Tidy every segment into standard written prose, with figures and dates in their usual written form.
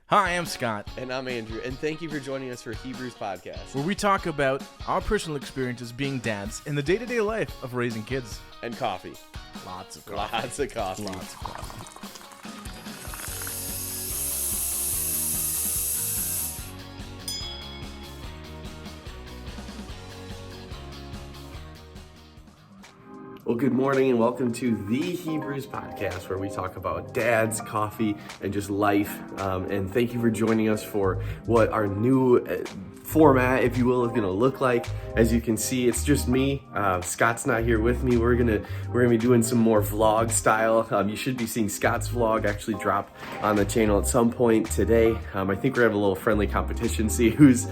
Hi, I'm Scott, And I'm Andrew, and thank you for joining us for Hebrews Podcast where we talk about our personal experiences being dads in the day-to-day life of raising kids. and coffee. Lots of Lots of coffee. Lots of coffee. Well, good morning and welcome to the Hebrews Podcast, where we talk about dads, coffee, and just life. And thank you for joining us for what our new format, if you will, is going to look like. As you can see, it's just me. Scott's not here with me. We're gonna be doing some more vlog style. You should be seeing Scott's vlog actually drop on the channel at some point today. I think we're gonna have a little friendly competition, see who's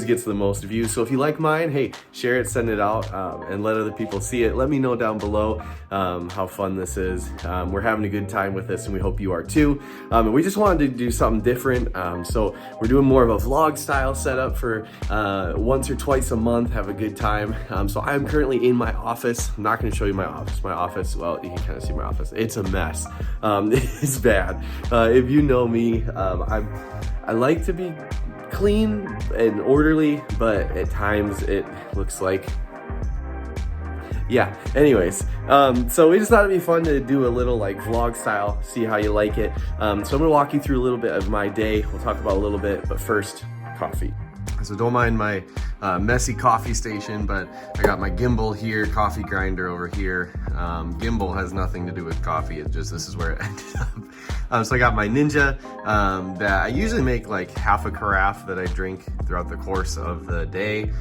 gets the most views. So if you like mine, hey, share it, send it out, and let other people see it. Let me know down below how fun this is. We're having a good time with this, and we hope you are too. And we just wanted to do something different. So we're doing more of a vlog style setup for once or twice a month. Have a good time. So I'm currently in my office. I'm not going to show you my office. Well, you can kind of see my office. It's a mess. It's bad. If you know me, I like to be clean and orderly, but at times it looks like, yeah, anyways, so we just thought it'd be fun to do a little like vlog style, see how you like it. So I'm gonna walk you through a little bit of my day. We'll talk about a little bit, but first, coffee. So don't mind my messy coffee station, but I got my gimbal here, coffee grinder over here. Gimbal has nothing to do with coffee, it's just this is where it ended up. So I got my Ninja that I usually make like half a carafe that I drink throughout the course of the day.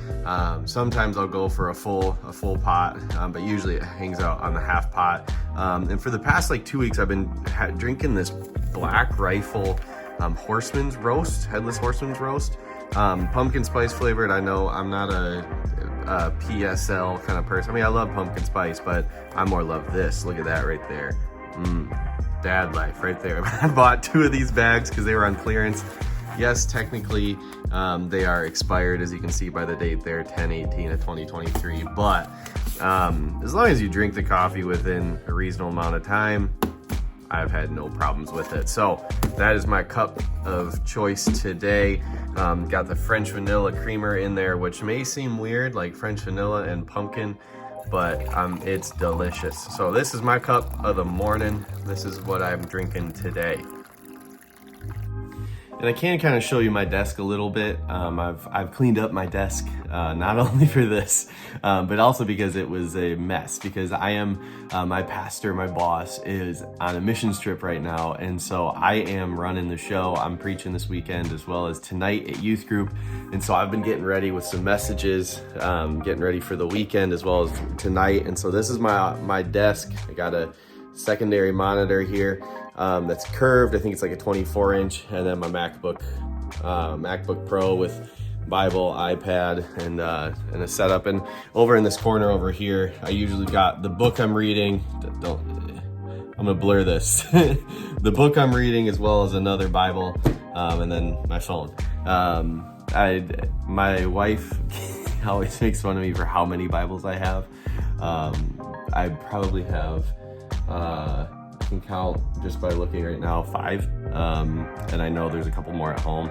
Sometimes I'll go for a full pot, but usually it hangs out on the half pot. And for the past like 2 weeks, I've been drinking this Black Rifle Horseman's Roast, Headless Horseman's Roast. Pumpkin spice flavored. I know I'm not a PSL kind of person. I mean, I love pumpkin spice, but I more love this. Look at that right there. Dad life right there. I bought 2 of these bags because they were on clearance. Yes, technically they are expired, as you can see by the date there, 10/18 of 2023. But as long as you drink the coffee within a reasonable amount of time, I've had no problems with it. So that is my cup of choice today. Got the French vanilla creamer in there, which may seem weird, like French vanilla and pumpkin, but it's delicious. So this is my cup of the morning. This is what I'm drinking today. And I can kind of show you my desk a little bit. I've cleaned up my desk, not only for this, but also because it was a mess. Because I am, my pastor, my boss, is on a mission trip right now. And so I am running the show. I'm preaching this weekend as well as tonight at youth group. And so I've been getting ready with some messages, getting ready for the weekend as well as tonight. And so this is my desk. I got a secondary monitor here that's curved. I think it's like a 24-inch, and then my MacBook Pro with Bible, iPad, and a setup. And over in this corner over here, I usually got the book I'm reading. I'm gonna blur this. The book I'm reading, as well as another Bible, and then my phone. My wife always makes fun of me for how many Bibles I have. I probably have, I can count just by looking right now, 5. And I know there's a couple more at home.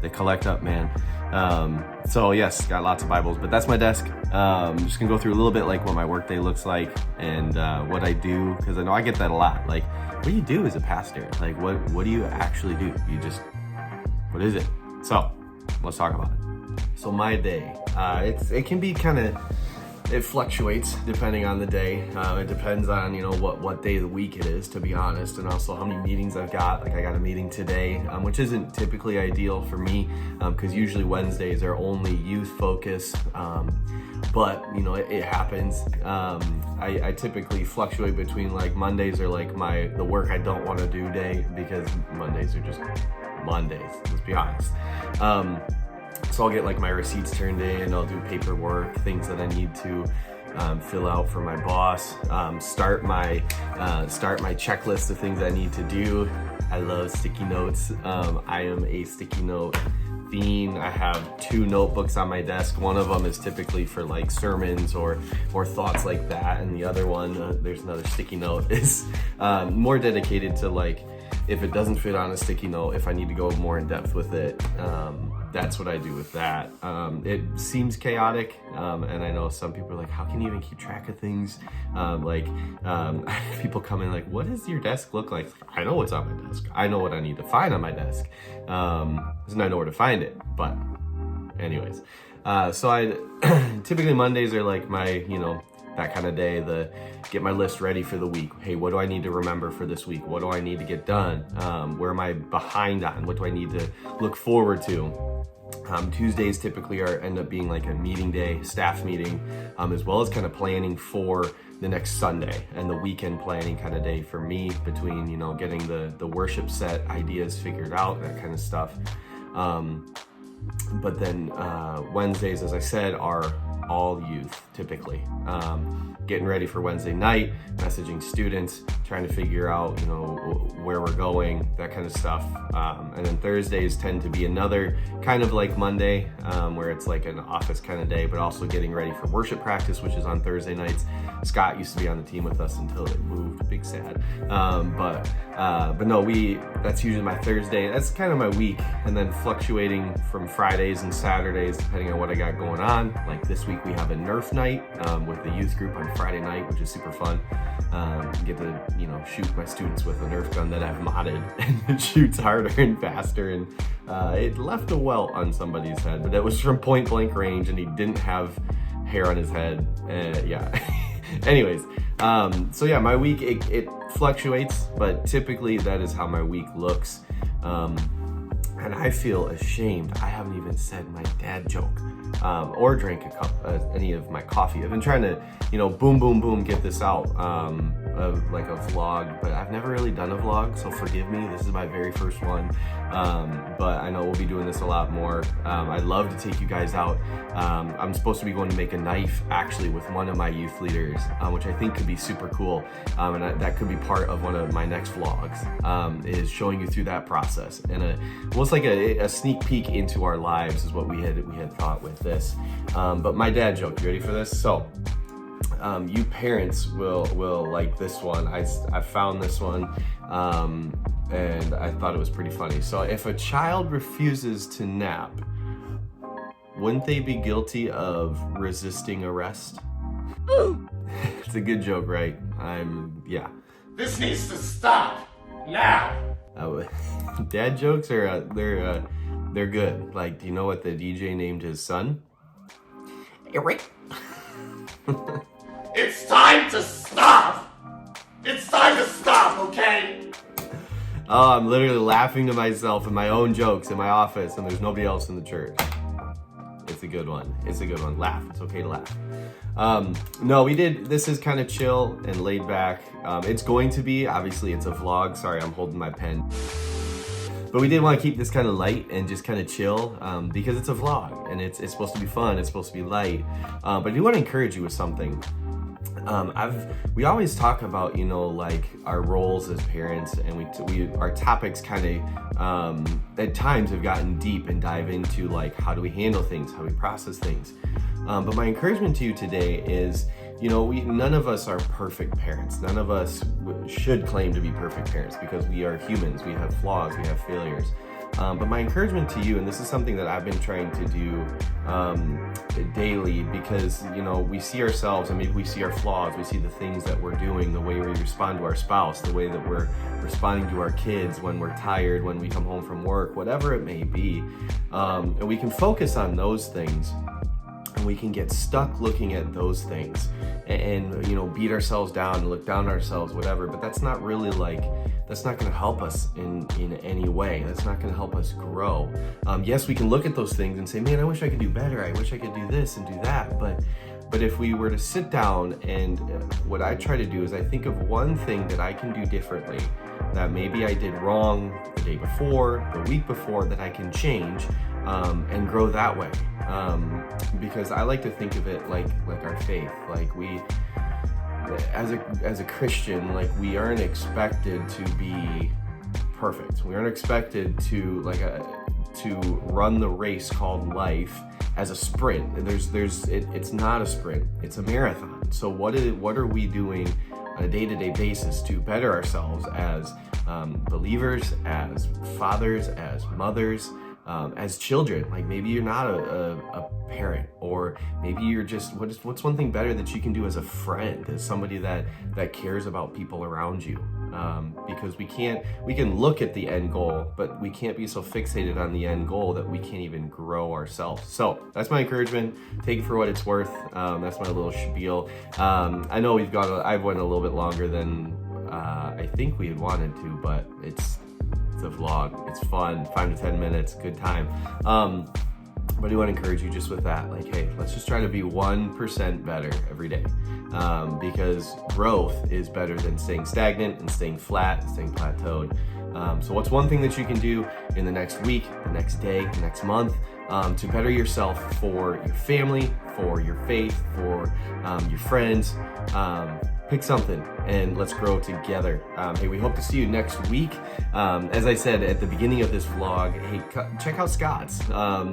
They collect up, man. So yes, got lots of Bibles, but that's my desk. I'm just gonna go through a little bit like what my workday looks like and what I do, because I know I get that a lot. Like, what do you do as a pastor? Like, what do you actually do? What is it? So let's talk about it. So my day, it can be kind of, it fluctuates depending on the day. It depends on, what day of the week it is, to be honest, and also how many meetings I've got. Like, I got a meeting today, which isn't typically ideal for me, because usually Wednesdays are only youth focus. But it happens. I typically fluctuate between like Mondays are like the work I don't want to do day, because Mondays are just Mondays, let's be honest. So I'll get like my receipts turned in, I'll do paperwork, things that I need to fill out for my boss, start my checklist of things I need to do. I love sticky notes. I am a sticky note fiend. I have 2 notebooks on my desk. One of them is typically for like sermons or thoughts like that, and the other one, there's another sticky note, is more dedicated to like If it doesn't fit on a sticky note, if I need to go more in depth with it, that's what I do with that. It seems chaotic, and I know some people are like, how can you even keep track of things? People come in like, what does your desk look like? I know what's on my desk. I know what I need to find on my desk, and I know where to find it. But anyways, so I typically Mondays are like my, that kind of day, get my list ready for the week. Hey, what do I need to remember for this week? What do I need to get done? Where am I behind on? What do I need to look forward to? Tuesdays typically end up being like a meeting day, staff meeting, as well as kind of planning for the next Sunday and the weekend planning kind of day for me between, getting the worship set ideas figured out, that kind of stuff. But then Wednesdays, as I said, are all youth typically. Getting ready for Wednesday night, messaging students, trying to figure out, where we're going, that kind of stuff. And then Thursdays tend to be another kind of like Monday, where it's like an office kind of day, but also getting ready for worship practice, which is on Thursday nights. Scott used to be on the team with us until it moved, big sad. But no, that's usually my Thursday. That's kind of my week, and then fluctuating from Fridays and Saturdays, depending on what I got going on. Like this week we have a Nerf night with the youth group on Friday night, which is super fun. Get to, shoot my students with a Nerf gun that I've modded, and it shoots harder and faster, and it left a welt on somebody's head, but it was from point blank range, and he didn't have hair on his head. Anyways, so yeah, my week, it fluctuates, but typically that is how my week looks. And I feel ashamed. I haven't even said my dad joke, or drank any of my coffee. I've been trying to, boom, boom, boom, get this out, of like a vlog, but I've never really done a vlog, so forgive me. This is my very first one. But I know we'll be doing this a lot more. I'd love to take you guys out. I'm supposed to be going to make a knife actually with one of my youth leaders, which I think could be super cool. And that could be part of one of my next vlogs, is showing you through that process. And almost like a sneak peek into our lives is what we had thought with this. But my dad joke, you ready for this? So, you parents will like this one. I found this one, and I thought it was pretty funny. So if a child refuses to nap, wouldn't they be guilty of resisting arrest? It's a good joke, right? Yeah. This needs to stop now. Dad jokes are they're good. Like, do you know what the DJ named his son? Eric. It's time to stop. It's time to stop, okay? Oh, I'm literally laughing to myself in my own jokes in my office, and there's nobody else in the church. It's a good one. Laugh. It's okay to laugh. No, this is kind of chill and laid back. It's going to be, obviously it's a vlog. Sorry, I'm holding my pen. But we did want to keep this kind of light and just kind of chill, because it's a vlog and it's supposed to be fun. It's supposed to be light. But I do want to encourage you with something. We always talk about, like our roles as parents, and our topics kind of, at times have gotten deep and dive into like, how do we handle things? How do we process things? But my encouragement to you today is, none of us are perfect parents. None of us should claim to be perfect parents, because we are humans. We have flaws, we have failures. But my encouragement to you, and this is something that I've been trying to do daily, because we see ourselves, and maybe we see our flaws, we see the things that we're doing, the way we respond to our spouse, the way that we're responding to our kids when we're tired, when we come home from work, whatever it may be. And we can focus on those things, and we can get stuck looking at those things and beat ourselves down and look down on ourselves, whatever. But that's not really that's not going to help us in any way. That's not going to help us grow. Yes, we can look at those things and say, man, I wish I could do better. I wish I could do this and do that. But if we were to sit down, and what I try to do is I think of one thing that I can do differently, that maybe I did wrong the day before, the week before, that I can change and grow that way. Because I like to think of it like our faith. Like we, as a Christian, like we aren't expected to be perfect. We aren't expected to to run the race called life as a sprint. It's not a sprint. It's a marathon. So what are we doing on a day-to-day basis to better ourselves as believers, as fathers, as mothers, as children. Like maybe you're not a parent, or maybe you're just, what's one thing better that you can do as a friend, as somebody that cares about people around you? Because we can look at the end goal, but we can't be so fixated on the end goal that we can't even grow ourselves. So that's my encouragement. Take it for what it's worth. That's my little spiel. I know I've went a little bit longer than I think we had wanted to, but it's a vlog. It's fun, 5 to 10 minutes, good time. But I do want to encourage you just with that, like, hey, let's just try to be 1% better every day, because growth is better than staying stagnant and staying flat and staying plateaued. So what's one thing that you can do in the next week, the next day, the next month, to better yourself for your family, for your faith, for your friends? Pick something and let's grow together. Hey, we hope to see you next week. As I said at the beginning of this vlog, hey, check out Scott's.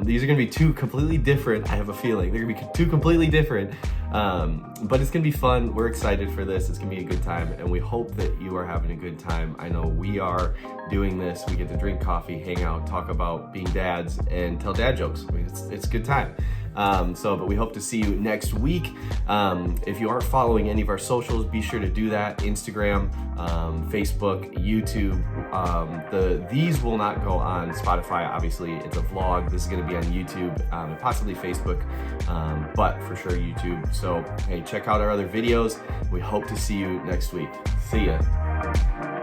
These are gonna be two completely different, I have a feeling. They're gonna be two completely different, but it's gonna be fun. We're excited for this. It's gonna be a good time, and we hope that you are having a good time. I know we are doing this. We get to drink coffee, hang out, talk about being dads, and tell dad jokes. I mean, it's a good time. But we hope to see you next week. If you aren't following any of our socials, be sure to do that. Instagram, Facebook, YouTube. These will not go on Spotify. Obviously, it's a vlog. This is going to be on YouTube, and possibly Facebook, but for sure YouTube. So, hey, check out our other videos. We hope to see you next week. See ya.